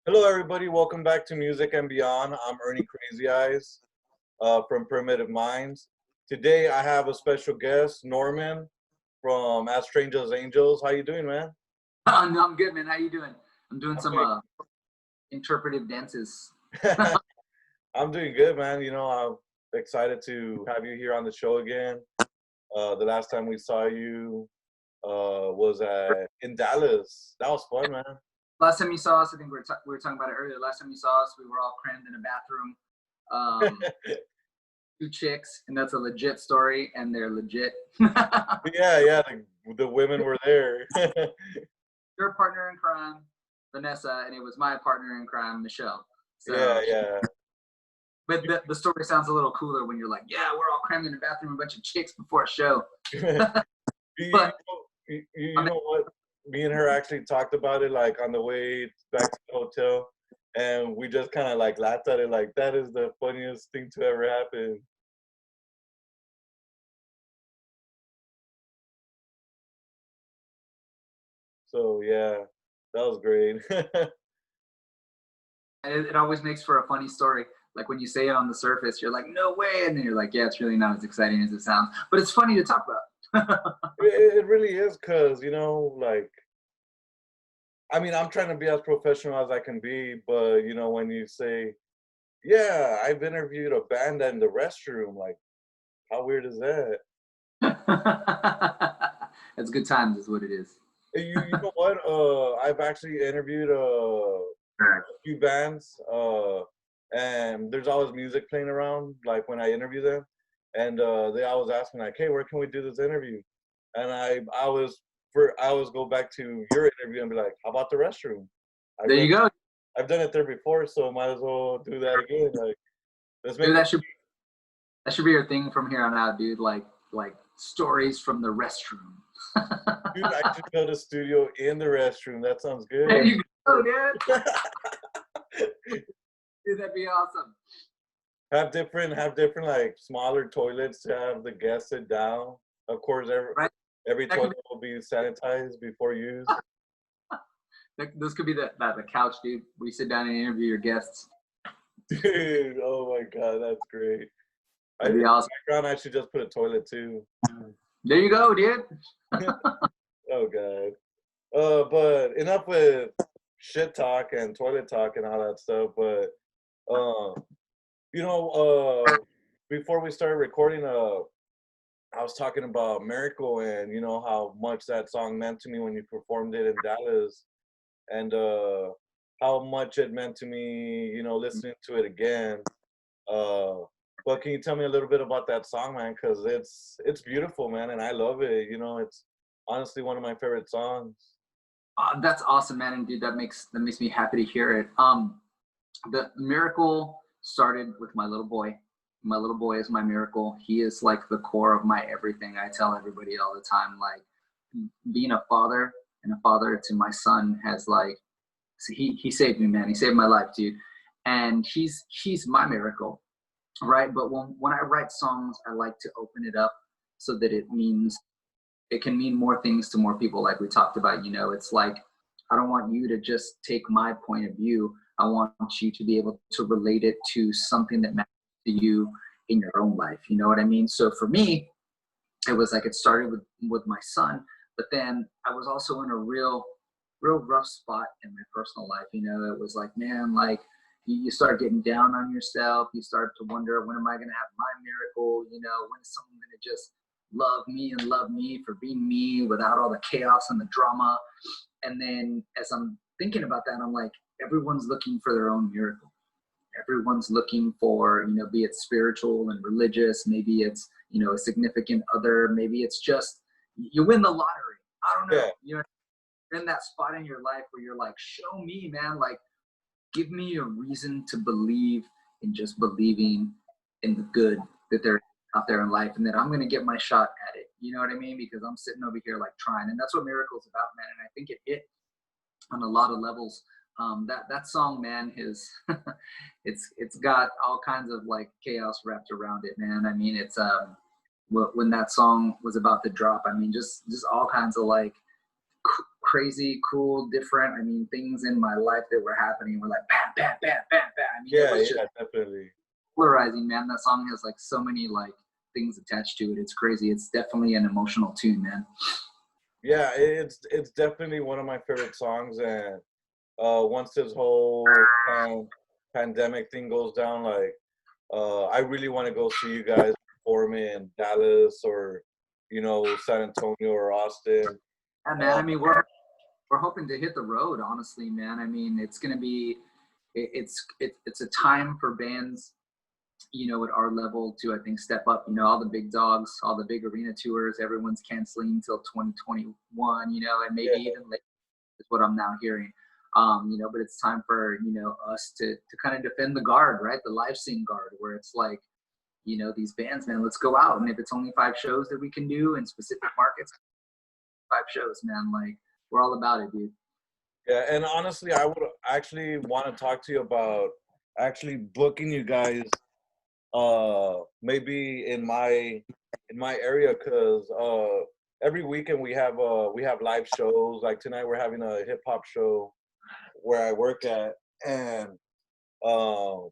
Hello, everybody. Welcome back to Music and Beyond. I'm Ernie Crazy Eyes from Primitive Minds. Today, I have a special guest, Norman from As Strange as Angels. How you doing, man? No, I'm good, man. How you doing? I'm doing some interpretive dances. I'm doing good, man. I'm excited to have you here on the show again. The last time we saw you was in Dallas. That was fun, man. Last time you saw us, I think we were talking about it earlier. Last time you saw us, we were all crammed in a bathroom. Two chicks, and that's a legit story, and they're legit. Yeah. The women were there. Your partner in crime, Vanessa, and it was my partner in crime, Michelle. So, Yeah. But the story sounds a little cooler when you're like, yeah, we're all crammed in a bathroom, a bunch of chicks before a show. But you know what? Me and her actually talked about it like on the way back to the hotel, and we just kind of like laughed at it like that is the funniest thing to ever happen. So yeah, that was great. It always makes for a funny story. Like when you say it on the surface, you're like, no way. And then you're like, yeah, it's really not as exciting as it sounds. But it's funny to talk about. It really is because like I mean, I'm trying to be as professional as I can be, but when you say, yeah, I've interviewed a band in the restroom, like how weird is that? It's good times, is what it is. You know what? I've actually interviewed few bands, and there's always music playing around, like when I interview them, and they always ask me like, "Hey, where can we do this interview?" And I always go back to your interview and be like, "How about the restroom?" There you go. I've done it there before, so might as well do that again. Like, let's make Dude, that should be your thing from here on out, dude. Like stories from the restroom. dude, I should build a studio in the restroom. That sounds good. There you go, dude. Dude, that'd be awesome. Have different like smaller toilets to have the guests sit down. Of course, every toilet will be sanitized before use. This could be the couch, dude, where you sit down and interview your guests. Dude, oh my god, that's great. That'd be awesome. I should just put a toilet too. There you go, dude. Oh god. But enough with shit talk and toilet talk and all that stuff. But you know, before we started recording, I was talking about Miracle and how much that song meant to me when you performed it in Dallas, and how much it meant to me, listening to it again. But can you tell me a little bit about that song, man? Because it's beautiful, man, and I love it. It's honestly one of my favorite songs. That's awesome, man, and dude, that makes me happy to hear it. The Miracle started with my little boy. My little boy is my miracle. He is like the core of my everything. I tell everybody all the time, like being a father and a father to my son has like, he saved me, man. He saved my life, dude. And he's my miracle, right? But when I write songs, I like to open it up so that it can mean more things to more people, like we talked about. It's like, I don't want you to just take my point of view. I want you to be able to relate it to something that matters to you in your own life. You know what I mean? So for me, it was like, it started with my son, but then I was also in a real rough spot in my personal life. It was like, man, like you start getting down on yourself. You start to wonder, when am I going to have my miracle? When is someone going to just love me and love me for being me without all the chaos and the drama? And then as I'm thinking about that, I'm like, everyone's looking for their own miracle. Everyone's looking for, be it spiritual and religious, maybe it's, a significant other, maybe it's just you win the lottery. I don't know. Yeah. You're in that spot in your life where you're like, show me, man, like give me a reason to believe in just believing in the good that they're out there in life, and then I'm gonna get my shot at it. You know what I mean? Because I'm sitting over here like trying, and that's what Miracle's about, man. And I think it hit on a lot of levels. That song, man, is it's got all kinds of like chaos wrapped around it, man. I mean, it's when that song was about to drop, I mean, just all kinds of like crazy, cool, different. I mean, things in my life that were happening were like bam, bam, bam, bam, bam. I mean, it Yeah, was just yeah, definitely. polarizing, man. That song has like so many like things attached to it. It's crazy. It's definitely an emotional tune, man. Yeah, it's definitely one of my favorite songs. And once this whole pandemic thing goes down, like I really want to go see you guys perform in Dallas or San Antonio or Austin. Yeah, man. Uh, I mean, we're hoping to hit the road, honestly, man. I mean, it's gonna be it's a time for bands, at our level to, I think, step up. All the big dogs, all the big arena tours, everyone's canceling until 2021. And maybe yeah, even later is what I'm now hearing. But it's time for us to kind of defend the guard, right? The live scene guard, where it's like, these bands, man, let's go out, and if it's only 5 shows that we can do in specific markets, 5 shows, man. Like, we're all about it, dude. yeah. And honestly, I would actually want to talk to you about actually booking you guys maybe in my area, because every weekend we have live shows. Like tonight we're having a hip hop show where I work at. And um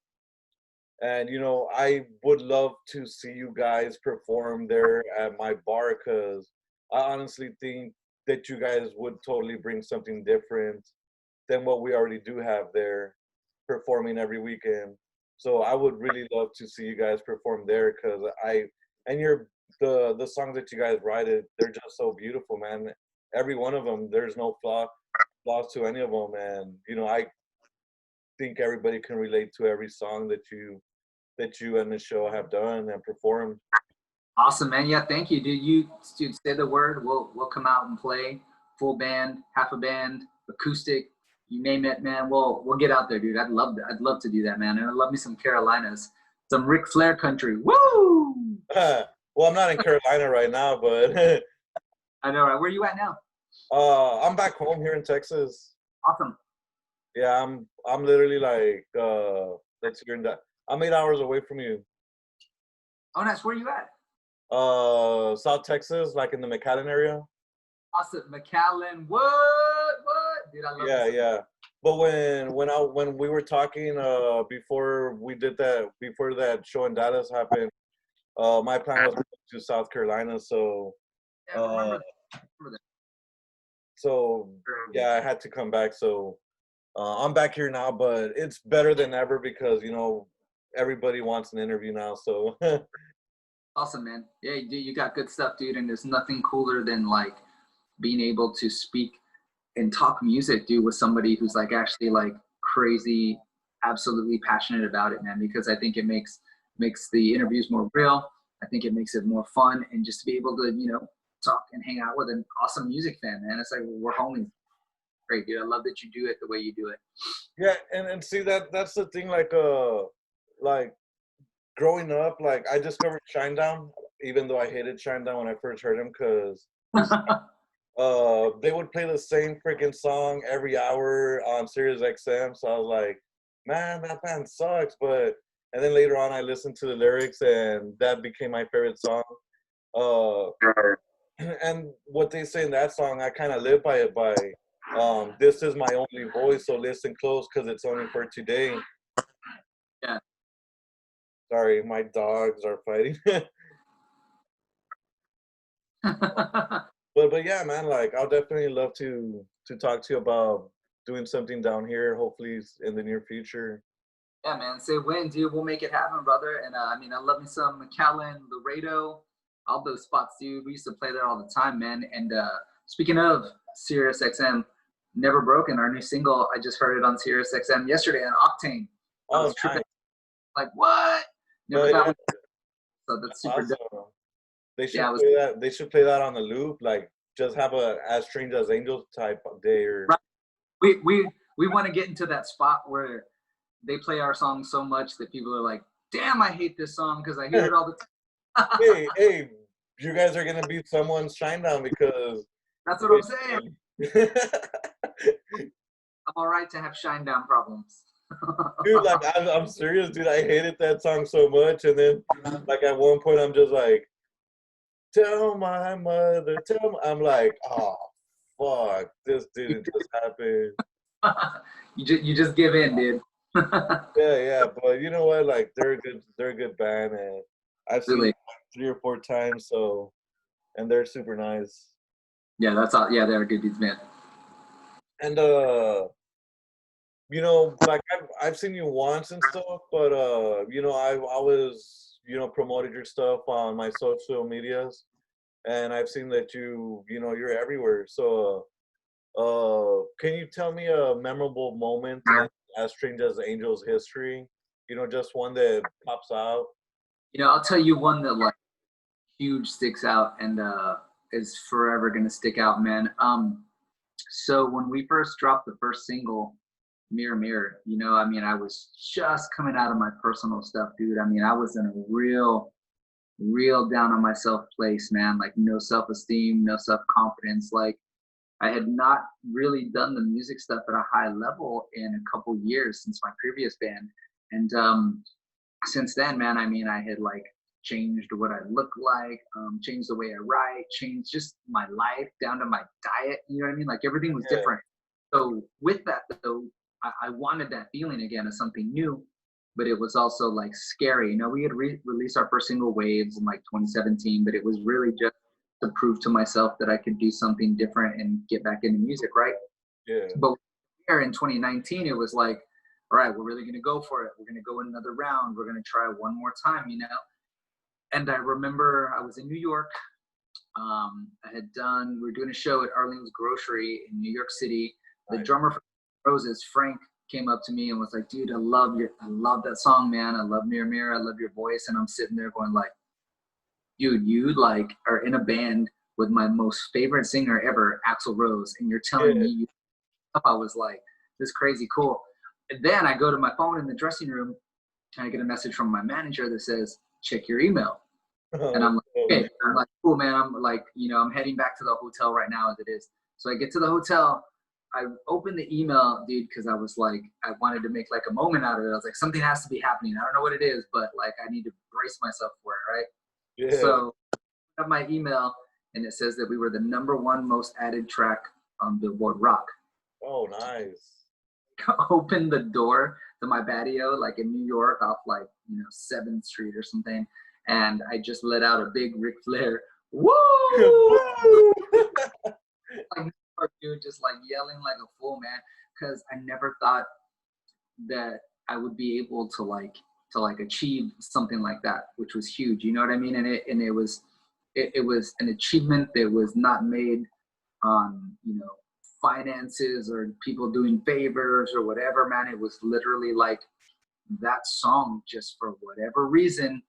and I would love to see you guys perform there at my bar, because I honestly think that you guys would totally bring something different than what we already do have there, performing every weekend. So I would really love to see you guys perform there, because the songs that you guys write, they're just so beautiful, man. Every one of them, there's no flaws to any of them. And I think everybody can relate to every song that you and the show have done and performed. Awesome, man. Yeah, thank you, dude. Dude, say the word. We'll come out and play full band, half a band, acoustic, you name it, man. We'll get out there, dude. I'd love to do that, man. And I love me some Carolinas, some Ric Flair country. Woo! Well, I'm not in Carolina right now, but I know, right? Where you at now? I'm back home here in Texas. Awesome. Yeah, I'm literally like let's hear that. I'm 8 hours away from you. Oh, nice. Where you at? South Texas, like in the McAllen area. Awesome. McAllen. What? Dude, I love Yeah, this. yeah. But when we were talking before we did that, before that show in Dallas happened, my plan was to go to South Carolina. So Yeah, uh, remember so that. yeah, I had to come back. So I'm back here now, but it's better than ever because everybody wants an interview now. So Awesome, man. Yeah, dude, you got good stuff, dude. And there's nothing cooler than like being able to speak and talk music, dude, with somebody who's like actually like crazy, absolutely passionate about it, man. Because I think it makes the interviews more real. I think it makes it more fun, and just to be able to talk and hang out with an awesome music fan, man. It's like we're homies. Great, dude. I love that you do it the way you do it. yeah, and see that's the thing. Like growing up, like I discovered Shinedown, even though I hated Shinedown when I first heard him, because they would play the same freaking song every hour on Sirius XM. So I was like, man, that band sucks. And then later on, I listened to the lyrics, and that became my favorite song. Uh, and what they say in that song, I kind of live by it. This is my only voice, so listen close, cause it's only for today. Yeah. Sorry, my dogs are fighting. But yeah, man, like I'll definitely love to talk to you about doing something down here, hopefully in the near future. Yeah, man. Say when, dude. We'll make it happen, brother. And I mean, I love me some McAllen, Laredo, all those spots, dude. We used to play there all the time, man. And speaking of Sirius XM, Never Broken, our new single, I just heard it on Sirius XM yesterday on Octane. I Oh, was tripping, nice. like, what? Never thought Yeah, so that's super awesome. dope. They should Yeah, it was play that. They should play that on the loop. Like just have a As Strange as Angels type of day. Or right. We want to get into that spot where they play our song so much that people are like, damn, I hate this song because I hear it all the time. hey, you guys are gonna beat someone's Shinedown because That's what I'm saying. I'm all right to have Shinedown problems. dude, like I'm serious, dude. I hated that song so much, and then like at one point I'm just like, tell my mother, I'm like, oh fuck, this didn't just happen. You just give in, dude. Yeah, but you know what? Like they're a good band, and I've seen them Really? 3 or 4 times. So, and they're super nice. Yeah, that's all. Yeah, they're good dudes, man. And you know, like I've seen you once and stuff, but you know, I've always promoted your stuff on my social medias, and I've seen that you know you're everywhere. So, can you tell me a memorable moment in As Strange as Angels history? You know, just one that pops out. I'll tell you one that like huge sticks out and is forever gonna stick out, man. So when we first dropped the first single, Mirror Mirror, I mean, I was just coming out of my personal stuff, dude. I mean, I was in a real down on myself place, man. Like no self-esteem, no self-confidence. Like I had not really done the music stuff at a high level in a couple years since my previous band. And since then, man, I mean, I had like changed what I look like, changed the way I write, changed just my life down to my diet. You know what I mean? Like everything was Yeah, different. So with that though, I wanted that feeling again of something new, but it was also like scary. We had released our first single Waves in like 2017, but it was really just to prove to myself that I could do something different and get back into music, right? yeah. But here in 2019, it was like, all right, we're really going to go for it. We're going to go another round. We're going to try one more time, And I remember I was in New York. We were doing a show at Arlene's Grocery in New York City. The Nice. drummer for Roses, Frank, came up to me and was like, dude, I love that song, man. I love Mirror Mirror. I love your voice. And I'm sitting there going like, dude, you like are in a band with my most favorite singer ever, Axl Rose, and you're telling Yeah. me I was like, this is crazy cool. And then I go to my phone in the dressing room and I get a message from my manager that says, check your email. And I'm like, okay. I'm like, cool, man. I'm like, I'm heading back to the hotel right now as it is. So I get to the hotel. I opened the email, dude, because I was like, I wanted to make like a moment out of it. I was like, something has to be happening. I don't know what it is, but like, I need to brace myself for it, right? Yeah. So I have my email and it says that we were the #1 most added track on Billboard Rock. Oh, nice. Opened the door to my patio, like in New York, off like 7th Street or something, and I just let out a big Ric Flair, woo! Like, dude, just like yelling like a fool, man, because I never thought that I would be able to like achieve something like that, which was huge. You know what I mean? And it was an achievement that was not made on finances or people doing favors or whatever, man. It was literally like that song, just for whatever reason,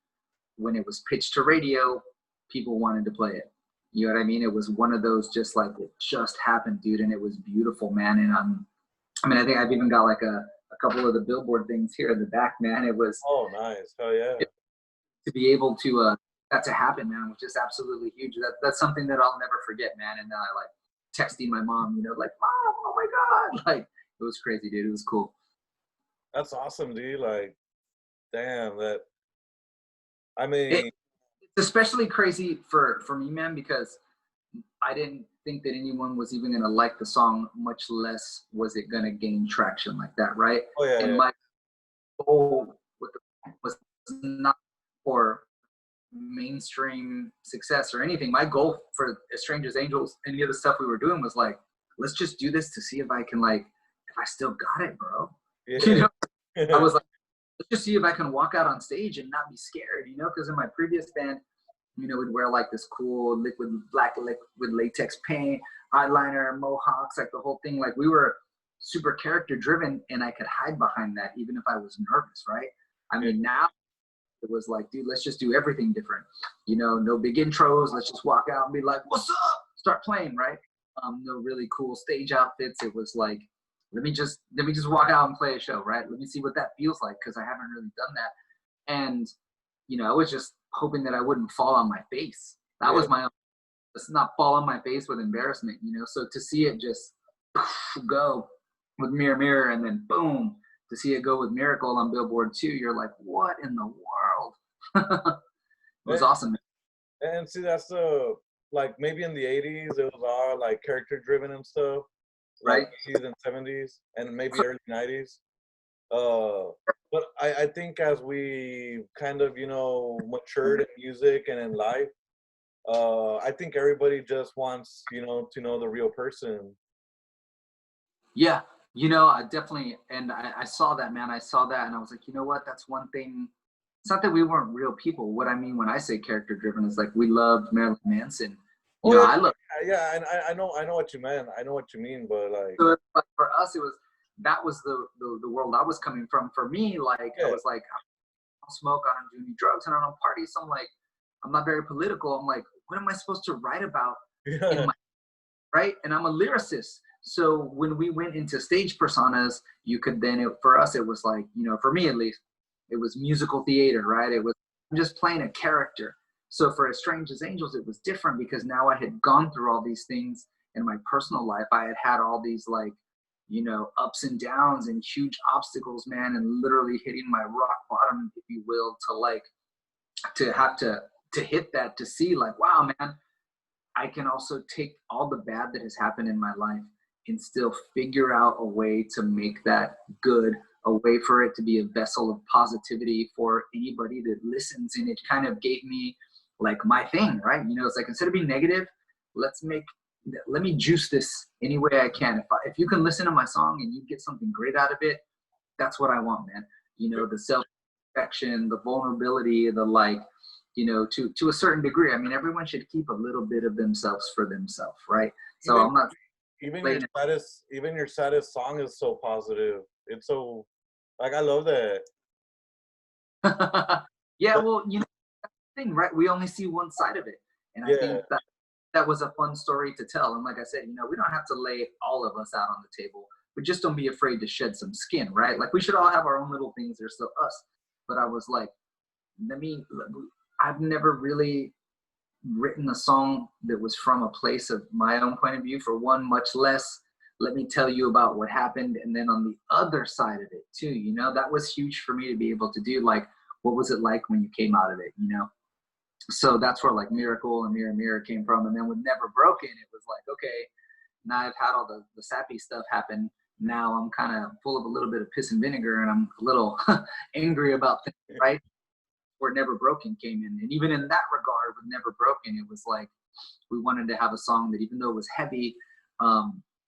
when it was pitched to radio, people wanted to play it. You know what I mean? It was one of those, just like, it just happened, dude, and it was beautiful, man. And I mean, I think I've even got like a couple of the Billboard things here in the back, man. It was Oh, nice. Hell yeah. to be able to that to happen, man, was just absolutely huge. That's something that I'll never forget, man. And then I like texting my mom, like, Mom, oh my God. Like, it was crazy, dude. It was cool. That's awesome, dude. Like, damn, that. I It, mean, it's especially crazy for me, man, because I didn't think that anyone was even gonna like the song, much less was it gonna gain traction like that, right? oh yeah, And yeah. my goal was not for mainstream success or anything. My goal for As Strange as Angels, any of the stuff we were doing, was like, let's just do this to see if I can, like, if I still got it, bro. Yeah. I was like, let's just see if I can walk out on stage and not be scared, because in my previous band, we'd wear like this cool black liquid latex paint, eyeliner, mohawks, like the whole thing. Like, we were super character driven, and I could hide behind that even if I was nervous, right? I mean, now it was like, dude, let's just do everything different. No big intros. Let's just walk out and be like, what's up? Start playing, right? No really cool stage outfits. It was like, let me just walk out and play a show, right? Let me see what that feels like, because I haven't really done that. And I was just hoping that I wouldn't fall on my face. That was my own. Let's not fall on my face with embarrassment, So to see it just go with Mirror Mirror, and then boom, to see it go with Miracle on Billboard 2, you're like, what in the world? It was awesome. And see, that's the like maybe in the 80s it was all like character driven and stuff, like Right. 80s and 70s and maybe early 90s. Uh, but I think as we kind of, you know, matured in music and in life, I think everybody just wants, you know, to know the real person. Yeah, you know, I definitely, and I saw that, man. I saw that, and I was like, you know what? That's one thing. It's not that we weren't real people. What I mean when I say character driven is like we loved Marilyn Manson. You Oh know, yeah, I love. yeah, and I know what you meant. I know what you mean, but like, So but for us, it was that was the world I was coming from. For me, like I yeah, was like, I don't smoke, I don't do any drugs, and I don't party. So I'm like, I'm not very political. I'm like, what am I supposed to write about in yeah, my right? And I'm a lyricist. So when we went into stage personas, you could then, for us, it was like, you know, for me at least, it was musical theater, right? It was I'm just playing a character. So for As Strange as Angels, it was different because now I had gone through all these things in my personal life. I had had all these like, you know, ups and downs and huge obstacles, man, and literally hitting my rock bottom, if you will, to like to have to hit that to see like, wow, man, I can also take all the bad that has happened in my life and still figure out a way to make that good, a way for it to be a vessel of positivity for anybody that listens. And it kind of gave me like my thing, right? You know, it's like instead of being negative, let's make let me juice this any way I can. If you can listen to my song and you get something great out of it, that's what I want, man. You know, the self affection, the vulnerability, the like, you know, to a certain degree. I mean, everyone should keep a little bit of themselves for themselves, right? So even I'm not even playing your saddest song is so positive. It's so like I love that. it. Yeah, But well, you know, thing, right? We only see one side of it, and I yeah, think that that was a fun story to tell. And like I said, you know, we don't have to lay all of us out on the table, but just don't be afraid to shed some skin, right? Like we should all have our own little things that are still us. But I was like, let me. I've never really written a song that was from a place of my own point of view, for one, much less let me tell you about what happened. And then on the other side of it too, you know, that was huge for me to be able to do. Like, what was it like when you came out of it, you know? So that's where like Miracle and Mirror Mirror came from. And then with Never Broken, it was like, okay, now I've had all the sappy stuff happen. Now I'm kind of full of a little bit of piss and vinegar, and I'm a little angry about things, right? Where Never Broken came in. And even in that regard, with Never Broken, it was like we wanted to have a song that, even though it was heavy,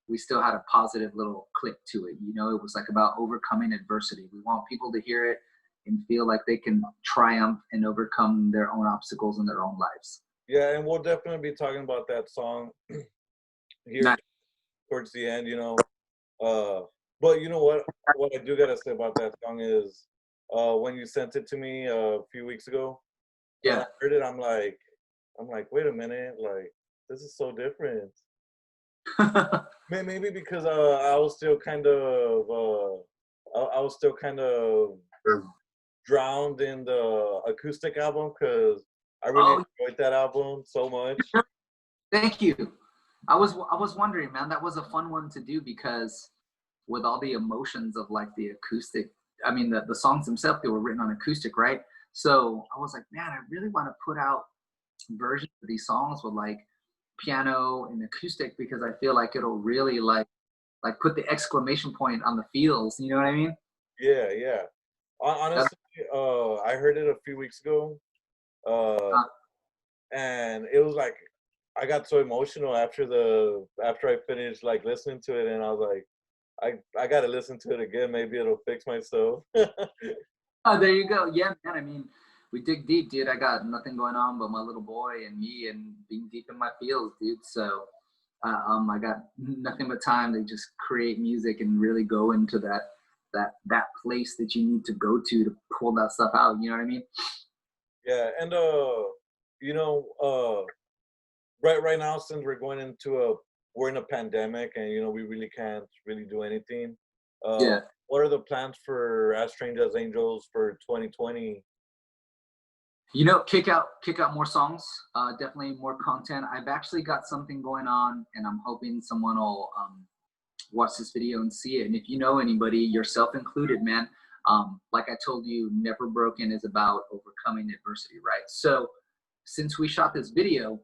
we still had a positive little click to it. You know, it was like about overcoming adversity. We want people to hear it and feel like they can triumph and overcome their own obstacles in their own lives. yeah, and we'll definitely be talking about that song here Not, towards the end. You know, but you know what? What I do gotta say about that song is, when you sent it to me a few weeks ago, and yeah. I heard it, I'm like, wait a minute, like this is so different. Maybe because I was still kind of I was still kind of drowned in the acoustic album because I really Oh, enjoyed that album so much. thank you. I was wondering, man, that was a fun one to do because with all the emotions of like the acoustic, I mean the songs themselves, they were written on acoustic, right? So I was like, man, I really want to put out versions of these songs with like piano and acoustic because I feel like it'll really like put the exclamation point on the feels. You know what I mean? Yeah, yeah. That's, Honestly, I heard it a few weeks ago, uh, uh, and it was like I got so emotional after I finished like listening to it, and I was like, I gotta listen to it again. Maybe it'll fix myself. oh, there you go. Yeah, man. I mean, we dig deep, dude. I got nothing going on but my little boy and me and being deep in my feels, dude. So I got nothing but time to just create music and really go into that place that you need to go to pull that stuff out. You know what I mean? Yeah, and you know, right now since we're in a pandemic, and you know we really can't really do anything. Yeah. What are the plans for As Strange as Angels for 2020? You know, kick out more songs. Definitely more content. I've actually got something going on, and I'm hoping someone will watch this video and see it. And if you know anybody, yourself included, man, like I told you, Never Broken is about overcoming adversity, right? So since we shot this video,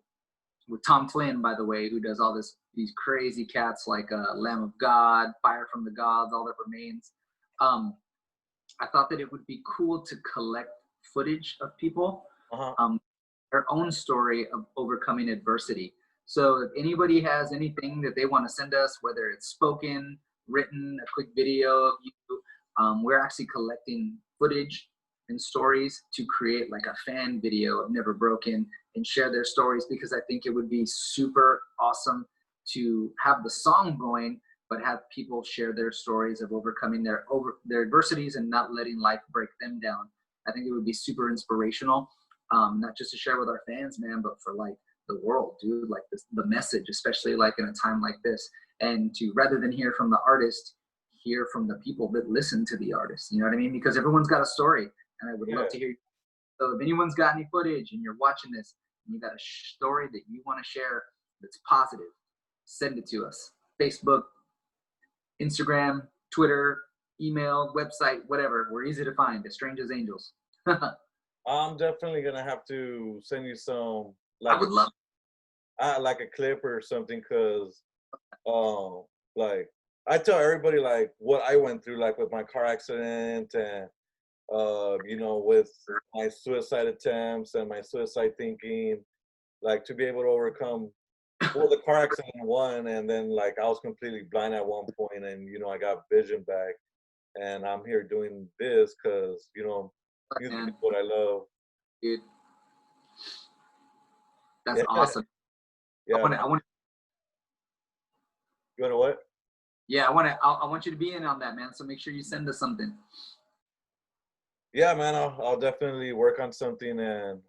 with Tom Flynn, by the way, who does all these crazy cats like Lamb of God, Fire from the Gods, All That Remains. I thought that it would be cool to collect footage of people, their own story of overcoming adversity. So if anybody has anything that they want to send us, whether it's spoken, written, a quick video of you, we're actually collecting footage and stories to create like a fan video of Never Broken and share their stories, because I think it would be super awesome to have the song going, but have people share their stories of overcoming their adversities and not letting life break them down. I think it would be super inspirational, not just to share with our fans, man, but for like the world, dude, like the message, especially like in a time like this, and to, rather than hear from the artist, hear from the people that listen to the artist. You know what I mean? Because everyone's got a story, and I would love to hear. So if anyone's got any footage and you're watching this and you got a story that you want to share that's positive, send it to us. Facebook, Instagram, Twitter, email, website, whatever. We're easy to find. As strange as angels. I'm definitely gonna have to send you some. Like I would love. Like a clip or something, cause like I tell everybody like what I went through, like with my car accident and you know, with my suicide attempts and my suicide thinking, like to be able to overcome. Well, the car accident one, and then like I was completely blind at one point, and you know I got vision back, and I'm here doing this because you know music is what I love. Dude, that's awesome. Yeah. I want. You wanna what? Yeah, I want you to be in on that, man. So make sure you send us something. Yeah, man. I'll definitely work on something and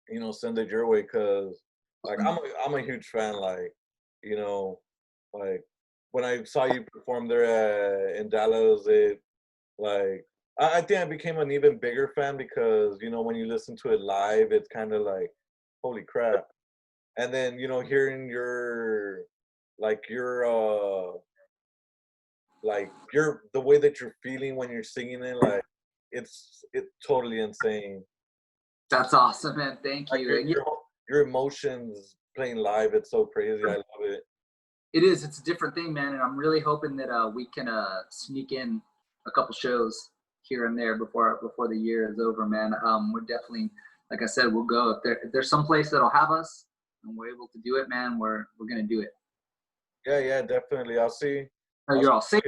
you know send it your way, cause like I'm a huge fan. Like you know, like when I saw you perform there in Dallas, it like I think I became an even bigger fan because you know when you listen to it live, it's kind of like holy crap. And then you know hearing your like your the way that you're feeling when you're singing it, like it's totally insane. That's awesome, man. Thank Like you. And yeah, your emotions playing live, it's so crazy. I love it. it is. It's a different thing, man. And I'm really hoping that we can sneak in a couple shows here and there before the year is over, man. We're definitely, like I said, we'll go if there's some place that'll have us and we're able to do it, man. We're gonna do it. Yeah, definitely. I'll see. Oh, you're all safe.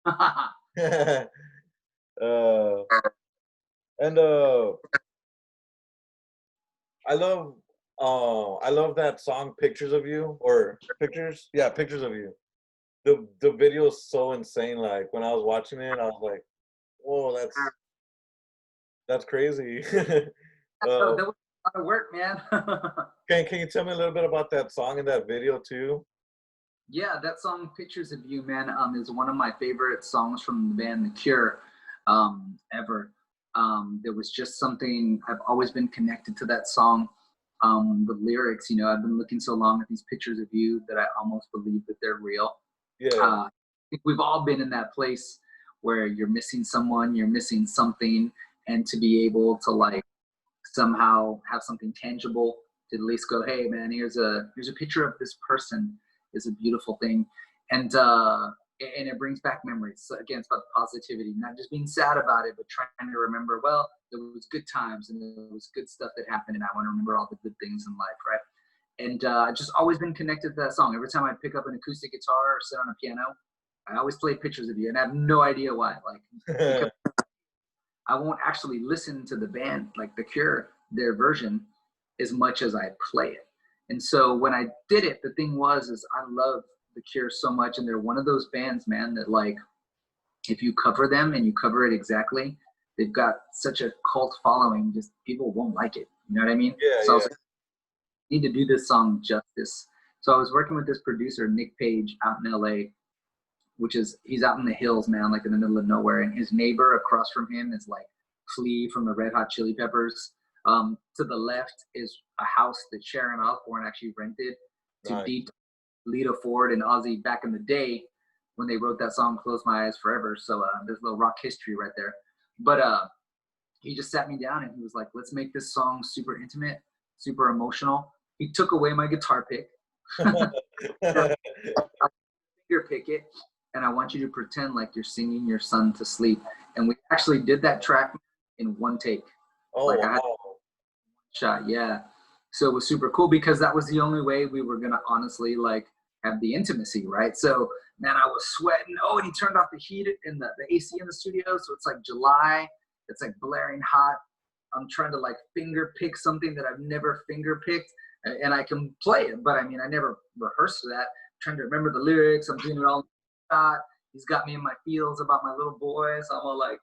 uh, and I love that song "Pictures of You" or "Pictures." Yeah, "Pictures of You." The video is so insane. Like when I was watching it, I was like, "Whoa, that's crazy." That was a lot of work, man. Can you tell me a little bit about that song and that video too? Yeah, that song "Pictures of You," man, is one of my favorite songs from the band The Cure, ever. There was just something, I've always been connected to that song. The lyrics, you know, I've been looking so long at these pictures of you that I almost believe that they're real. Yeah. I think we've all been in that place where you're missing someone, you're missing something, and to be able to like somehow have something tangible to at least go, hey man, here's a picture of this person, is a beautiful thing. And it brings back memories. So again, it's about positivity, not just being sad about it, but trying to remember, well, there was good times and there was good stuff that happened, and I want to remember all the good things in life, right? And I've just always been connected to that song. Every time I pick up an acoustic guitar or sit on a piano, I always play Pictures of You, and I have no idea why. Like, because I won't actually listen to the band, like The Cure, their version, as much as I play it. And so when I did it, the thing is I love The Cure so much, and they're one of those bands, man, that like if you cover them and you cover it exactly, they've got such a cult following, just people won't like it. You know what I mean? Yeah, so I was like, I need to do this song justice. So I was working with this producer, Nick Page, out in LA, he's out in the hills, man, like in the middle of nowhere. And his neighbor across from him is like Flea from the Red Hot Chili Peppers. To the left is a house that Sharon Osbourne actually rented to beat Lita Ford and Ozzy back in the day when they wrote that song "Close My Eyes Forever." So there's a little rock history right there. But he just sat me down and he was like, let's make this song super intimate, super emotional, He took away my guitar pick. Finger pick it, and I want you to pretend like you're singing your son to sleep. And we actually did that track in one take. Oh, like wow. I had shot, yeah. So it was super cool because that was the only way we were gonna honestly like have the intimacy, right? So man, I was sweating. Oh, and he turned off the heat in the AC in the studio, so it's like July. It's like blaring hot. I'm trying to like finger pick something that I've never finger picked, and I can play it, but I mean, I never rehearsed that. I'm trying to remember the lyrics. I'm doing it all shot. He's got me in my feels about my little boy. So I'm all like,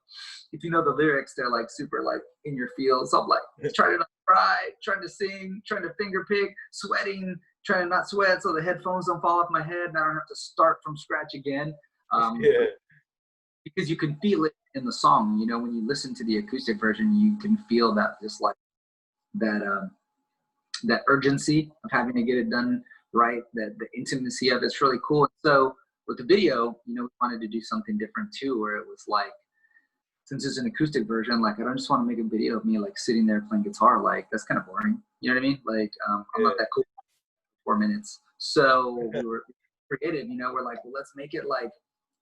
if you know the lyrics, they're like super like in your feels. So I'm like trying to not cry, trying to sing, trying to finger pick, sweating, trying to not sweat so the headphones don't fall off my head and I don't have to start from scratch again. Yeah. Because you can feel it in the song. You know, when you listen to the acoustic version, you can feel that just like that urgency of having to get it done right, that the intimacy of it's really cool. So with the video, you know, we wanted to do something different too, where it was like, since it's an acoustic version, like I don't just want to make a video of me like sitting there playing guitar. Like that's kind of boring. You know what I mean? Like I'm not that cool for 4 minutes. So we were creative, you know, we're like, well, let's make it like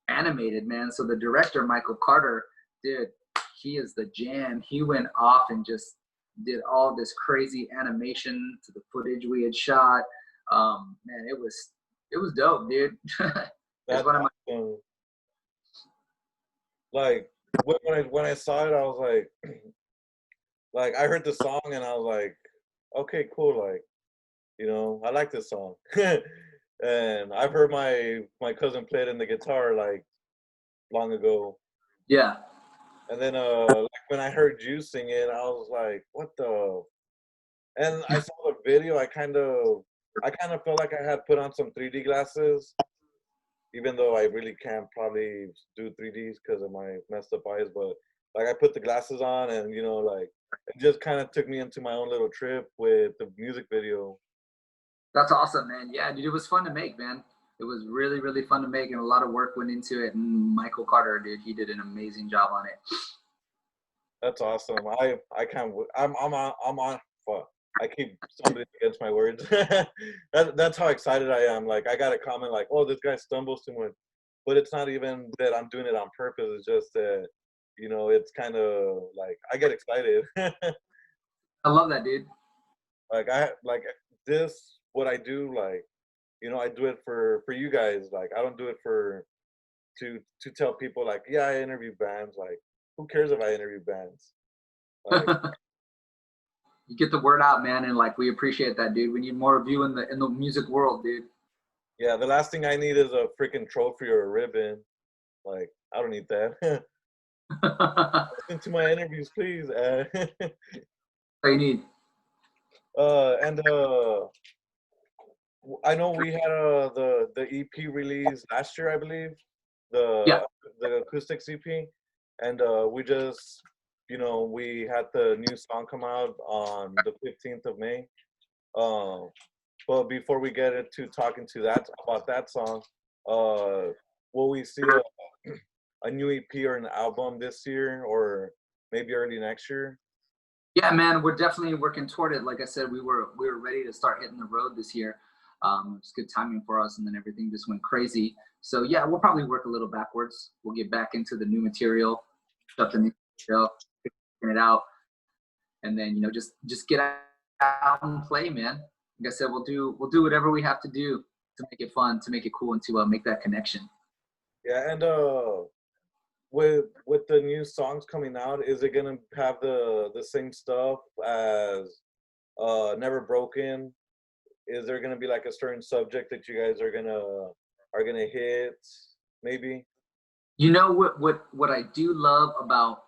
animated, man. So the director, Michael Carter, dude, he is the jam. He went off and just did all this crazy animation to the footage we had shot. Man, it was dope, dude. That's one of my awesome. Like when I saw it, I was like I heard the song and I was like, okay, cool. Like, you know, I like this song. And I've heard my cousin play it in the guitar like long ago. yeah. And then like when I heard you sing it, I was like, what the? And I saw the video. I kind of felt like I had put on some 3D glasses, even though I really can't probably do 3Ds because of my messed up eyes. But like I put the glasses on, and you know, like it just kind of took me into my own little trip with the music video. That's awesome, man. Yeah, dude, it was fun to make, man. It was really, really fun to make, and a lot of work went into it. And Michael Carter, dude, he did an amazing job on it. That's awesome. I can't. I'm on. Fuck. I keep stumbling against my words. That's how excited I am. Like I got a comment like, "Oh, this guy stumbles too much," but it's not even that I'm doing it on purpose. It's just that, you know, it's kind of like I get excited. I love that, dude. Like this what I do. Like, you know, I do it for you guys. Like I don't do it for to tell people like, yeah, I interview bands. Like who cares if I interview bands? Like, You get the word out, man, and like we appreciate that, dude. We need more of you in the music world, dude. yeah, the last thing I need is a freaking trophy or a ribbon. Like, I don't need that. Listen to my interviews, please. What you need. And I know we had the EP release last year, I believe, Yeah. the acoustic EP, and we just, you know, we had the new song come out on the 15th of May. But before we get into talking to that about that song, will we see a new EP or an album this year, or maybe early next year? Yeah, man, we're definitely working toward it. Like I said, we were ready to start hitting the road this year. It's good timing for us, and then everything just went crazy. So yeah, we'll probably work a little backwards. We'll get back into the new material, stuff the new material, figuring it out, and then you know just get out and play, man. Like I said, we'll do whatever we have to do to make it fun, to make it cool, and to make that connection. Yeah, and with the new songs coming out, is it gonna have the same stuff as Never Broken? Is there gonna be like a certain subject that you guys are gonna hit? Maybe. You know what I do love about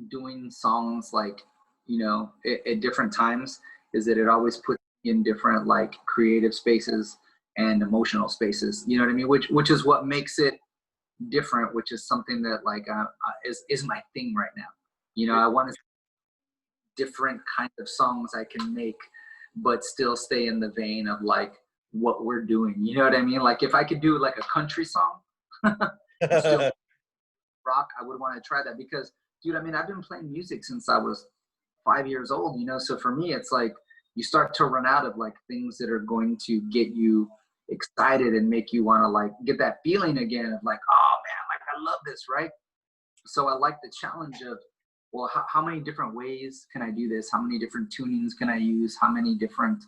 doing songs like, you know, at different times is that it always puts me in different like creative spaces and emotional spaces. You know what I mean? Which is what makes it different. Which is something that like is my thing right now. You know, I want to different kind of songs I can make, but still stay in the vein of like what we're doing. You know what I mean? Like if I could do like a country song. Still rock, I would want to try that because, dude, I mean, I've been playing music since I was 5 years old, you know. So for me, it's like, you start to run out of like things that are going to get you excited and make you want to like get that feeling again of like, oh man, like I love this, right? So I like the challenge of, well, how many different ways can I do this? How many different tunings can I use? How many different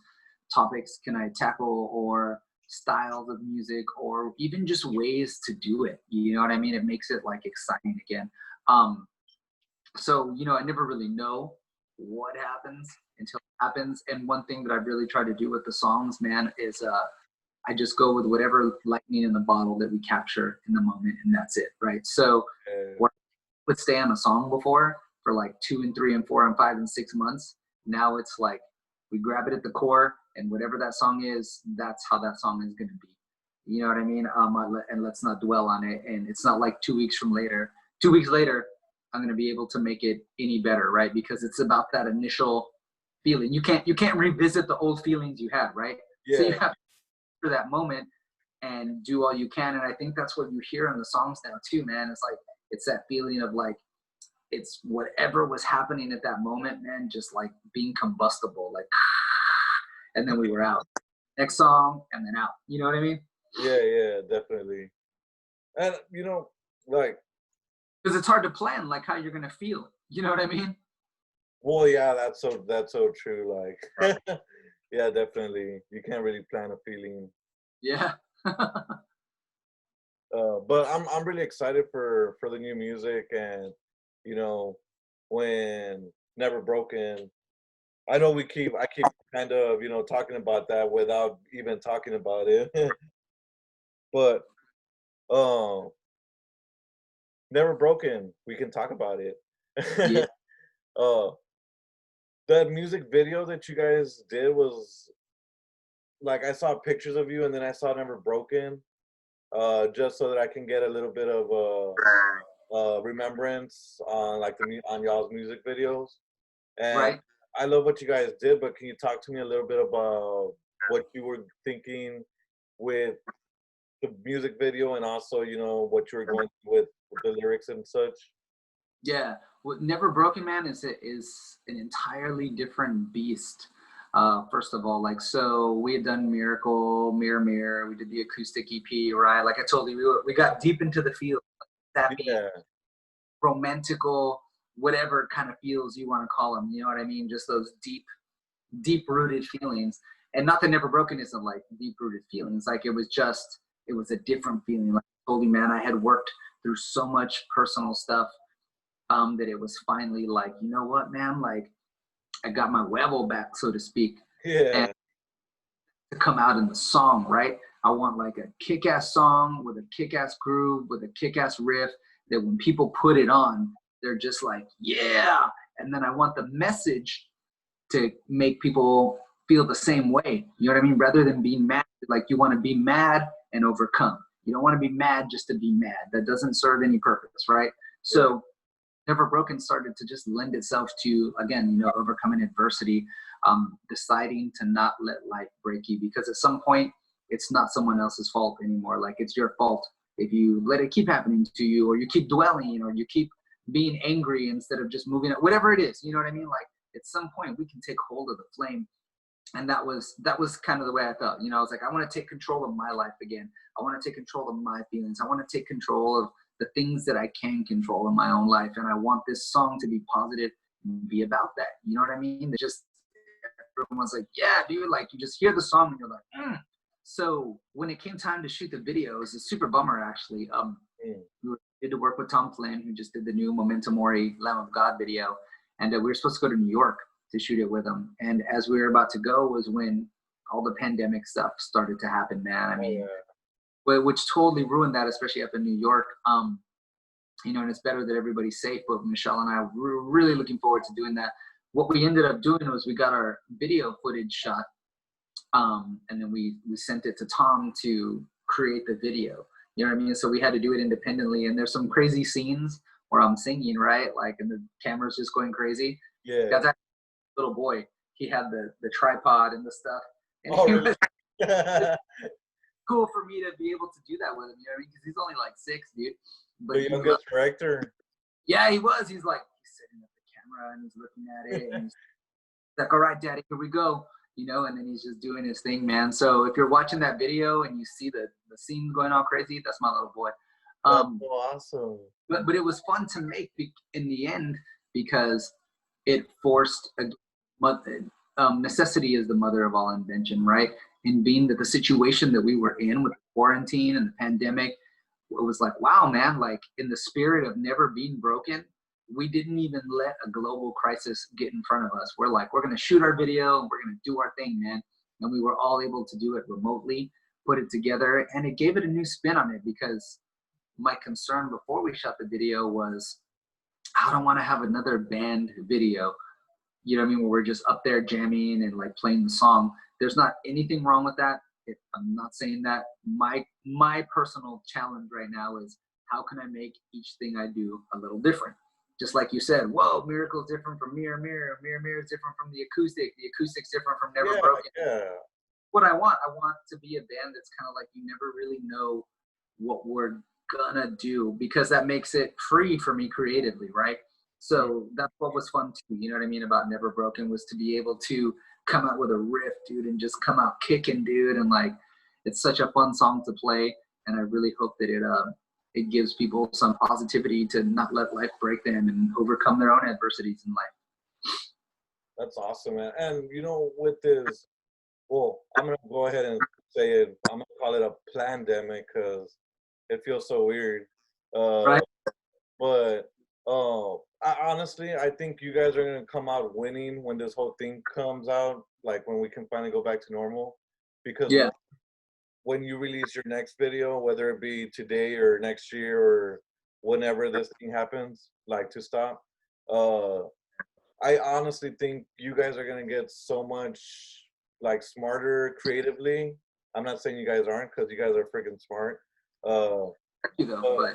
topics can I tackle, or styles of music, or even just ways to do it? You know what I mean? It makes it like exciting again. So, you know, I never really know what happens until it happens. And one thing that I really try to do with the songs, man, is I just go with whatever lightning in the bottle that we capture in the moment, and that's it, right? So what would stay on a song before for like 2 and 3 and 4 and 5 and 6 months, now it's like we grab it at the core, and whatever that song is, that's how that song is going to be. You know what I mean? And let's not dwell on it. And it's not like 2 weeks later, I'm going to be able to make it any better, right? Because it's about that initial feeling. You can't revisit the old feelings you had, right? Yeah. So you have to for that moment and do all you can. And I think that's what you hear in the songs now too, man. It's like, it's that feeling of like, it's whatever was happening at that moment, man, just like being combustible, like, and then we were out. Next song, and then out. You know what I mean? Yeah, definitely. And you know, like, because it's hard to plan like how you're gonna feel. You know what I mean? well, yeah, that's so true. Like, yeah, definitely. You can't really plan a feeling. Yeah. But I'm really excited for the new music, and you know, when Never Broken. I know I keep kind of, you know, talking about that without even talking about it. But Never Broken, we can talk about it. Yeah. uh that music video that you guys did was like, I saw pictures of you and then I saw Never Broken, just so that I can get a little bit of remembrance on like on y'all's music videos. And Right. I love what you guys did, but can you talk to me a little bit about what you were thinking with the music video, and also, you know, what you were going through with the lyrics and such? Yeah. What Never Broken Man is an entirely different beast. First of all, like, so we had done Miracle, Mirror Mirror, we did the acoustic EP, right? Like I told you, we got deep into the field, that being Yeah, romantical, whatever kind of feels you want to call them. You know what I mean? Just those deep rooted feelings. And not that Never Broken isn't like deep rooted feelings. Like it was a different feeling. Like I told you, man, I had worked through so much personal stuff, that it was finally like, you know what, man, like I got my huevo back, so to speak, and yeah, to come out in the song, right? I want like a kick-ass song with a kick-ass groove, with a kick-ass riff that when people put it on, they're just like, yeah. And then I want the message to make people feel the same way. You know what I mean? Rather than being mad, like you want to be mad and overcome. You don't want to be mad just to be mad. That doesn't serve any purpose, right? So Never Broken started to just lend itself to, again, you know, overcoming adversity, deciding to not let life break you, because at some point it's not someone else's fault anymore. Like it's your fault if you let it keep happening to you, or you keep dwelling, or you keep being angry instead of just moving it, whatever it is. You know what I mean? Like at some point we can take hold of the flame. And that was kind of the way I felt. You know, I was like, I want to take control of my life again. I want to take control of my feelings. I want to take control of the things that I can control in my own life. And I want this song to be positive and be about that. You know what I mean? It just, everyone's like, yeah, dude, like you just hear the song and you're like, mm. So when it came time to shoot the video, it was a super bummer actually. We did to work with Tom Flynn, who just did the new Memento Mori Lamb of God video. And we were supposed to go to New York to shoot it with him. And as we were about to go was when all the pandemic stuff started to happen, man. I mean, which totally ruined that, especially up in New York. You know, and it's better that everybody's safe, but Michelle and I were really looking forward to doing that. What we ended up doing was we got our video footage shot, and then we sent it to Tom to create the video. You know what I mean? So we had to do it independently, and there's some crazy scenes where I'm singing, right? Like, and the camera's just going crazy. yeah. That's actually a little boy. He had the tripod and the stuff. And Oh, he really? was cool for me to be able to do that with him. You know what I mean? Because he's only like 6, dude. But The youngest director. yeah, he was. He's like, he's sitting at the camera and he's looking at it. And he's like, all right, daddy, here we go. you know, and then he's just doing his thing, man. So if you're watching that video and you see the scene going all crazy, that's my little boy. That's so awesome. But it was fun to make in the end because it forced necessity is the mother of all invention, right? And being that the situation that we were in with quarantine and the pandemic, it was like, wow, man, like in the spirit of never being broken, we didn't even let a global crisis get in front of us. We're like, we're going to shoot our video and we're going to do our thing, man. And we were all able to do it remotely, put it together, and it gave it a new spin on it because my concern before we shot the video was, I don't want to have another band video, you know what I mean, where we're just up there jamming and like playing the song. There's not anything wrong with that. I'm not saying that. My personal challenge right now is how can I make each thing I do a little different? Just like you said, whoa, Miracle's different from Mirror Mirror. Mirror Mirror is different from the acoustic's different from Never Broken. Yeah. What I want to be a band that's kind of like you never really know what we're gonna do, because that makes it free for me creatively, right? So that's what was fun too, you know what I mean, about Never Broken, was to be able to come out with a riff, dude, and just come out kicking, dude, and like it's such a fun song to play, and I really hope that it gives people some positivity to not let life break them and overcome their own adversities in life. That's awesome, man. And you know, with this, well, I'm gonna go ahead and say it. I'm gonna call it a plandemic because it feels so weird. Right. But honestly, I think you guys are gonna come out winning when this whole thing comes out, like when we can finally go back to normal. Because Yeah. when you release your next video, whether it be today or next year or whenever this thing happens, like to stop, I honestly think you guys are gonna get so much like smarter creatively. I'm not saying you guys aren't, because you guys are freaking smart. You know,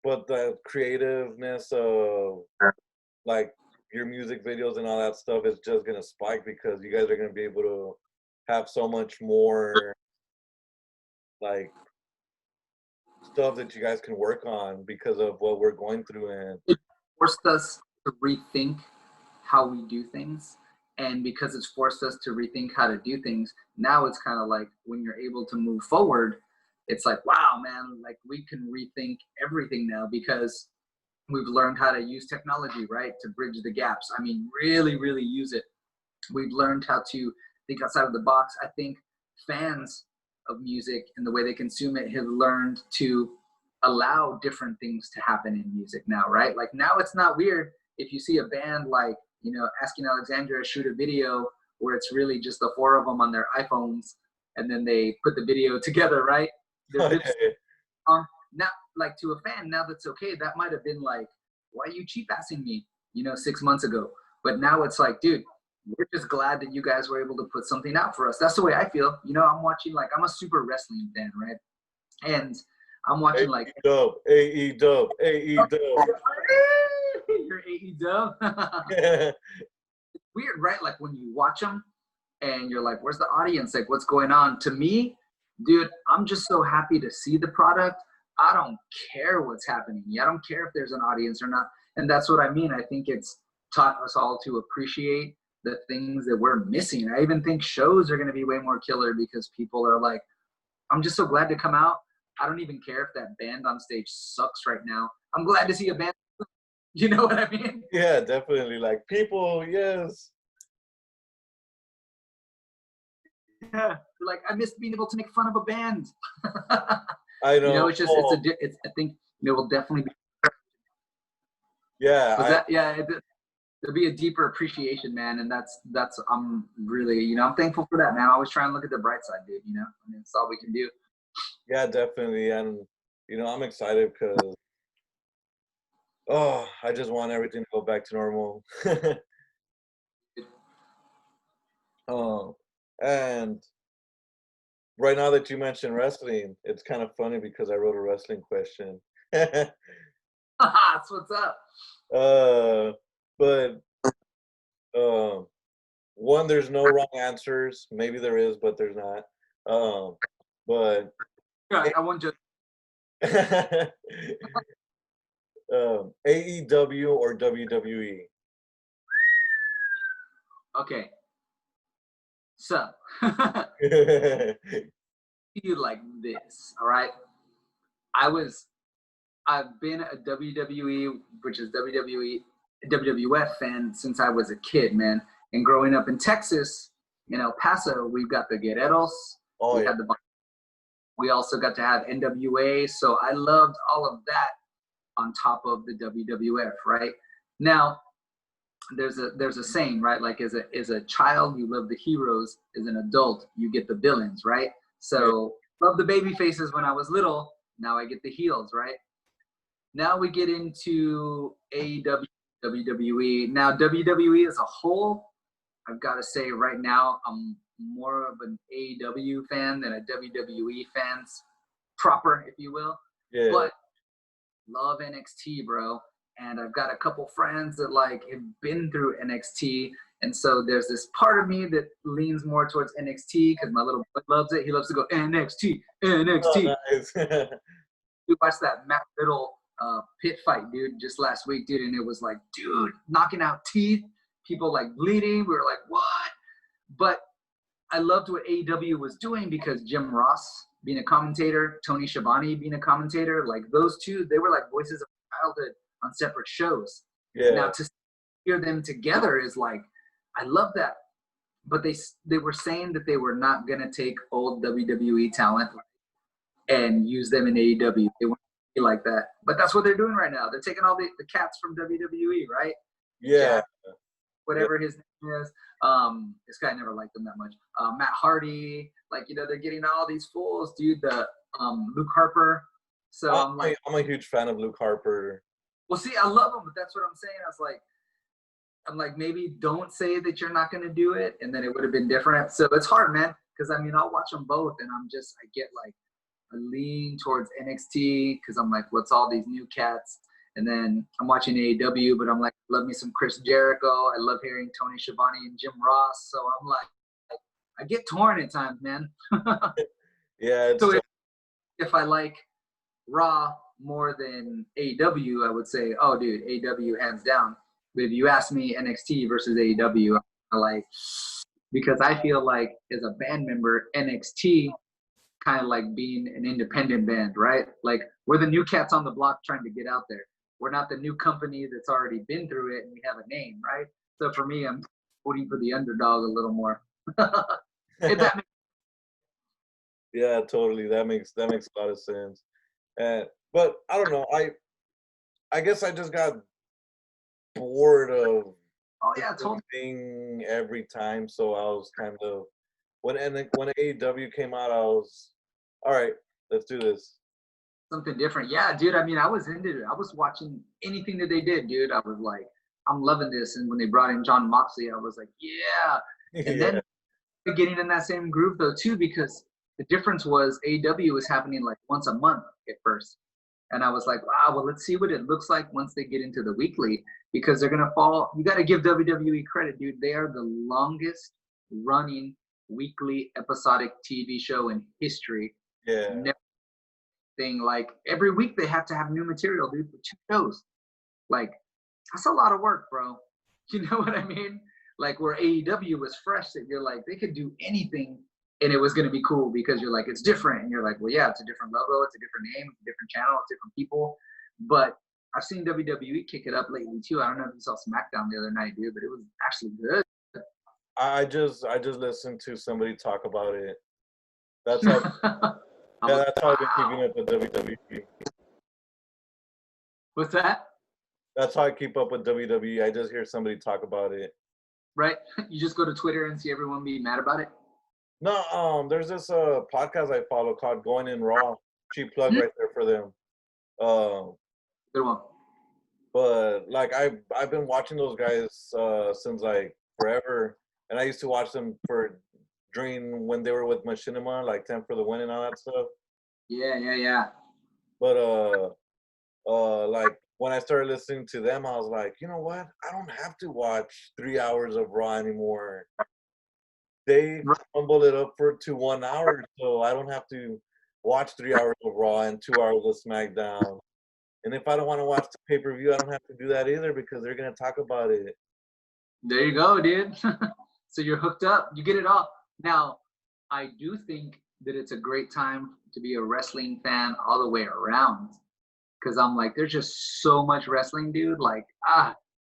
But the creativeness of like your music videos and all that stuff is just gonna spike because you guys are gonna be able to have so much more like stuff that you guys can work on because of what we're going through. And it forced us to rethink how we do things, and because it's forced us to rethink how to do things, now it's kind of like when you're able to move forward, it's like, wow, man, like we can rethink everything now because we've learned how to use technology, right, to bridge the gaps. I mean, really, really use it. We've learned how to think outside of the box. I think fans of music and the way they consume it have learned to allow different things to happen in music now, right? Like now it's not weird if you see a band like, you know, Asking Alexandria shoot a video where it's really just the four of them on their iPhones and then they put the video together, right? Now, like to a fan, now that's okay. That might have been like, why are you cheap-assing me, you know, 6 months ago? But now it's like, dude, we're just glad that you guys were able to put something out for us. That's the way I feel. You know, I'm watching, like, I'm a super wrestling fan, right? And I'm watching like AE Dub. You're AE Dub. Weird, right? Like when you watch them and you're like, where's the audience? Like, what's going on? To me, dude, I'm just so happy to see the product. I don't care what's happening. I don't care if there's an audience or not. And that's what I mean. I think it's taught us all to appreciate the things that we're missing. I even think shows are going to be way more killer because people are like, I'm just so glad to come out. I don't even care if that band on stage sucks right now. I'm glad to see a band. You know what I mean? Yeah, definitely. Like people, yes. Yeah. Like I miss being able to make fun of a band. I know. You know, it's just, it's I think it will definitely be. Yeah. There'll be a deeper appreciation, man. And that's, I'm really, you know, I'm thankful for that, man. I always try and look at the bright side, dude, you know, I mean, it's all we can do. Yeah, definitely. And, you know, I'm excited because, oh, I just want everything to go back to normal. And right now that you mentioned wrestling, it's kind of funny because I wrote a wrestling question. That's what's up. But one, there's no wrong answers. Maybe there is, but there's not. But Yeah, I won't just. AEW or WWE? Okay. So, you like this, all right? I've been a WWE, which is WWF fan since I was a kid, man. And growing up in Texas, in El Paso, we've got the Guerreros. Oh, we yeah. had we also got to have NWA. So I loved all of that on top of the WWF, right? Now, there's a saying, right? Like as a child, you love the heroes. As an adult, you get the villains, right? So love the baby faces when I was little. Now I get the heels, right? Now we get into AEW, WWE. Now WWE as a whole, I've got to say right now, I'm more of an AEW fan than a WWE fan, proper, if you will. Yeah. But love NXT, bro. And I've got a couple friends that like have been through NXT. And so there's this part of me that leans more towards NXT because my little boy loves it. He loves to go NXT, NXT. Oh, nice. We watched that Matt Riddle pit fight, dude, just last week, dude. And it was like, dude, knocking out teeth, people like bleeding. We were like, what? But I loved what AEW was doing because Jim Ross being a commentator, Tony Schiavone being a commentator, like those two, they were like voices of childhood on separate shows. Yeah. Now to hear them together is like, I love that. But they were saying that they were not going to take old WWE talent and use them in AEW. They want to be like that. But that's what they're doing right now. They're taking all the cats from WWE, right? Yeah. Whatever his name is. This guy never liked them that much. Matt Hardy, like, you know, they're getting all these fools, dude. The Luke Harper. So I'm a huge fan of Luke Harper. Well, see, I love him, but that's what I'm saying. I'm like, maybe don't say that you're not going to do it, and then it would have been different. So it's hard, man, because I mean, I'll watch them both, and I get like a lean towards NXT because I'm like, what's all these new cats? And then I'm watching AEW, but I'm like, love me some Chris Jericho. I love hearing Tony Schiavone and Jim Ross. So I'm like, I get torn at times, man. Yeah. So if I like Raw more than AEW, I would say, oh, dude, AEW hands down. But if you ask me NXT versus AEW, I like, because I feel like as a band member, NXT kind of like being an independent band, right? Like we're the new cats on the block trying to get out there. We're not the new company that's already been through it and we have a name, right? So for me, I'm voting for the underdog a little more. Yeah, totally. That makes a lot of sense. But I don't know. I guess I just got bored of thing every time. So I was kind of when AEW came out, I was all right. Let's do this. Something different, yeah, dude. I mean, I was into it. I was watching anything that they did, dude. I was like, I'm loving this. And when they brought in Jon Moxley, I was like, yeah. And then getting in that same groove though too, because the difference was AEW was happening like once a month at first. And I was like, wow, well, let's see what it looks like once they get into the weekly, because they're going to fall. You got to give WWE credit, dude. They are the longest running weekly episodic TV show in history. Yeah. Thing like every week they have to have new material, dude, for 2 shows. Like, that's a lot of work, bro. You know what I mean? Like where AEW was fresh, that you're like, they could do anything and it was going to be cool because you're like, it's different. And you're like, well, yeah, it's a different logo, it's a different name, it's a different channel, it's different people. But I've seen WWE kick it up lately too. I don't know if you saw SmackDown the other night, dude, but it was actually good. I just listened to somebody talk about it. That's how that's how I've been keeping up with WWE. What's that? That's how I keep up with WWE. I just hear somebody talk about it. Right? You just go to Twitter and see everyone be mad about it? No, there's this podcast I follow called Going In Raw. Cheap plug right there for them. Good one. But like I've been watching those guys since like forever, and I used to watch them during when they were with Machinima, like 10 for the Win and all that stuff. Yeah. But like when I started listening to them, I was like, you know what? I don't have to watch 3 hours of Raw anymore. They crumbled it up to 1 hour, so I don't have to watch 3 hours of Raw and 2 hours of SmackDown. And if I don't want to watch the pay-per-view, I don't have to do that either because they're going to talk about it. There you go, dude. So you're hooked up. You get it all. Now, I do think that it's a great time to be a wrestling fan all the way around. Cause I'm like, there's just so much wrestling, dude. Like,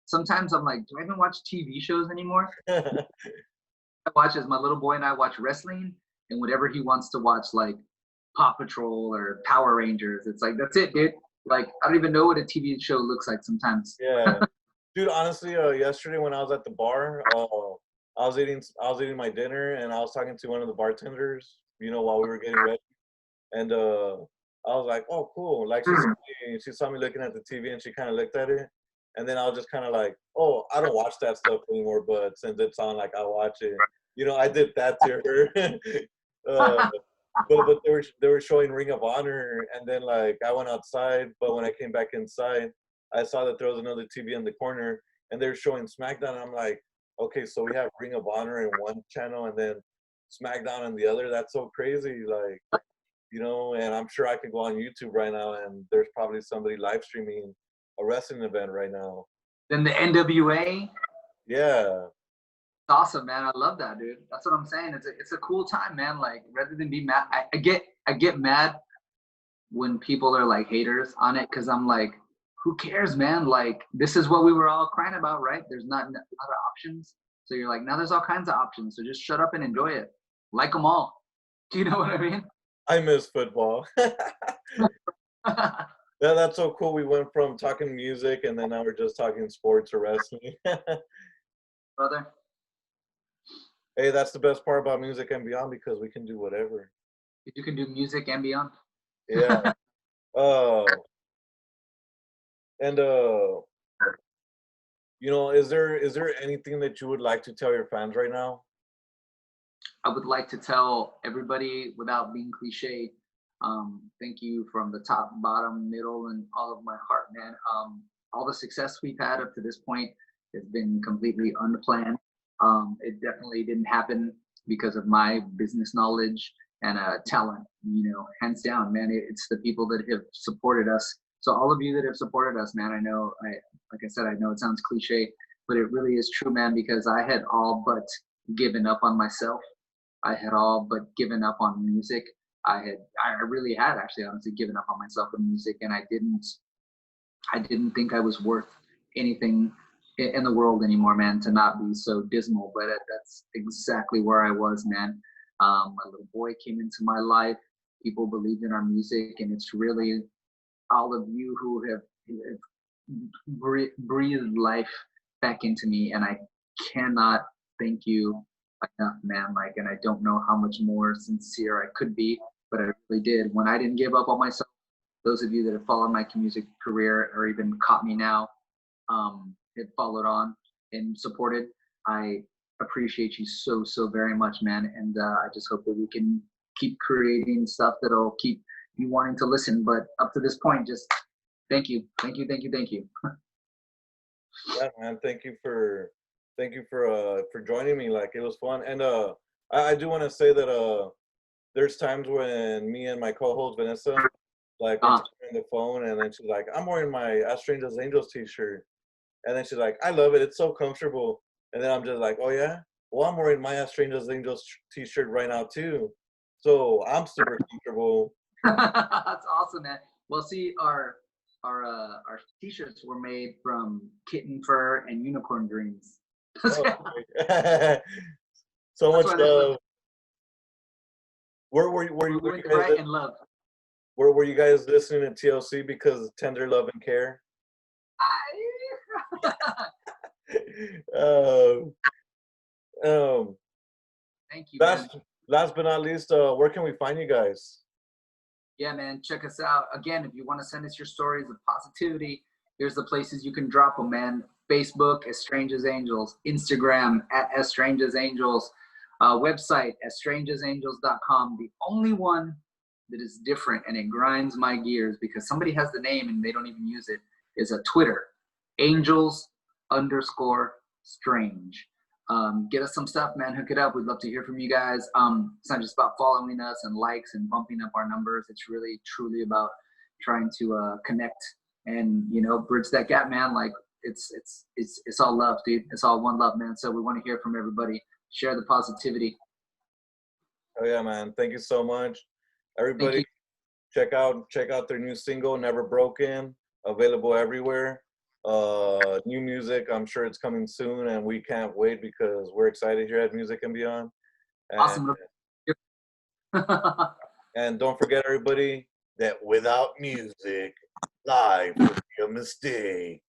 sometimes I'm like, do I even watch TV shows anymore? I watch as my little boy and I watch wrestling and whatever he wants to watch, like Paw Patrol or Power Rangers. It's like, that's it, dude. Like, I don't even know what a TV show looks like sometimes. Yeah, dude. Honestly, yesterday when I was at the bar, I was eating my dinner, and I was talking to one of the bartenders. You know, while we were getting ready, and I was like, "Oh, cool!" Like she saw me looking at the TV, and she kind of looked at it, and then I was just kind of like, "Oh, I don't watch that stuff anymore, but since it's on, like, I'll watch it." You know, I did that to her. uh, but they were showing Ring of Honor, and then like I went outside, but when I came back inside, I saw that there was another TV in the corner, and they were showing SmackDown. And I'm like, okay, so we have Ring of Honor in one channel, and then SmackDown in the other. That's so crazy, like, you know. And I'm sure I could go on YouTube right now, and there's probably somebody live streaming a wrestling event right now. Then the NWA. Yeah, Awesome, man. I love that, dude. That's what I'm saying. It's a cool time, man. Like rather than be mad, I get mad when people are like haters on it because I'm like, who cares, man? Like this is what we were all crying about, right? There's not a lot of options, so you're like, now there's all kinds of options. So just shut up and enjoy it, like them all. Do you know what I mean? I miss football. That's so cool. We went from talking music, and then now we're just talking sports or wrestling. Brother. Hey, that's the best part about music and beyond because we can do whatever. You can do music and beyond. Yeah. Oh, and you know, is there anything that you would like to tell your fans right now? I would like to tell everybody without being cliche, thank you from the top, bottom, middle, and all of my heart, man. All the success we've had up to this point has been completely unplanned. It definitely didn't happen because of my business knowledge and talent, hands down, man. It's the people that have supported us. So all of you that have supported us, man, like I said, I know it sounds cliche, but it really is true, man, because I had all but given up on myself. I had all but given up on music. I really had actually honestly given up on myself in music, and I didn't think I was worth anything in the world anymore, man. To not be so dismal, but that's exactly where I was, man. My little boy came into my life. People believed in our music, and it's really all of you who have breathed life back into me, and I cannot thank you enough, man. Like, and I don't know how much more sincere I could be, but I really did. When I didn't give up on myself, those of you that have followed my music career or even caught me now, have followed on and supported, I appreciate you so, so very much, man. And I just hope that we can keep creating stuff that'll keep you wanting to listen. But up to this point, just thank you, thank you, thank you, thank you. Yeah, man. Thank you for joining me. Like, it was fun, and I do want to say that there's times when me and my co-host Vanessa, like, we're Uh, talking on the phone, and then she's like, "I'm wearing my As Strange as Angels t-shirt," and then she's like, "I love it. It's so comfortable." And then I'm just like, "Oh yeah, well, I'm wearing my As Strange as Angels t-shirt right now too, so I'm super comfortable." that's awesome, man. Well, see, our t-shirts were made from kitten fur and unicorn dreams. That's Oh, so much why there's love. Where were going you to guys right and love. were you guys listening to TLC because tender love and care? um, um, Thank you, man. last but not least, where can we find you guys? Yeah, man, check us out. Again, if you want to send us your stories of positivity, here's the places you can drop them, man. Facebook, As Strange as Angels. Instagram, at As Strange as Angels. Website, asstrangeasangels.com. The only one that is different, and it grinds my gears because somebody has the name and they don't even use it, is a Twitter, angels_strange. Get us some stuff, man. Hook it up. We'd love to hear from you guys. It's not just about following us and likes and bumping up our numbers. It's really, truly about trying to connect and bridge that gap, man. Like it's all love, dude. It's all one love, man. So we want to hear from everybody. Share the positivity. Oh yeah, man. Thank you so much. Everybody, you. check out their new single, Never Broken, available everywhere. New music, I'm sure it's coming soon, and we can't wait because we're excited here at Music and Beyond. And Awesome. and don't forget, everybody, that without music, life would be a mistake.